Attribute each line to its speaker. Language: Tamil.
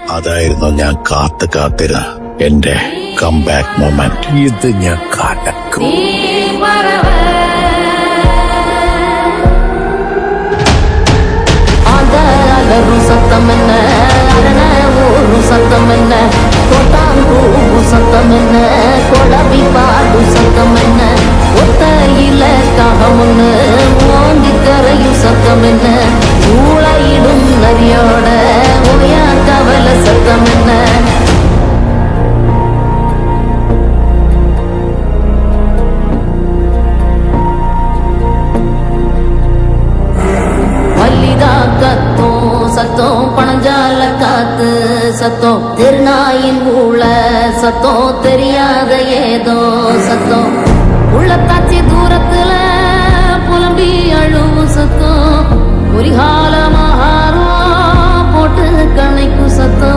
Speaker 1: അതായിരുന്നു ഞാൻ കാത്തിരുന്ന എന്റെ കംബാക്ക് മൊമെന്റ്. ഇത് ഞാൻ കടക്കും.
Speaker 2: சத்தம் என்ன அரண ஊரு சத்தம் என்ன கொட்டாங்கூ சத்தம் என்ன கொடவி பாடு சத்தம் என்ன ஒத்தையில காகமுன்னு மோந்தி கரையும் சத்தம் என்ன ஊழையிடும் நரியோட ஓயா கவல சத்தம் என்ன மல்லிகா கத்தும் சத்தம் பணஞ்சால காத்து சத்தம் திருநாயின் ஊழ சத்தம் தெரியாத ஏதோ சத்தம் உள்ளத்தாச்சி தூரத்துல புலம்பி அழுவும் சத்தம் ஒரு காலமா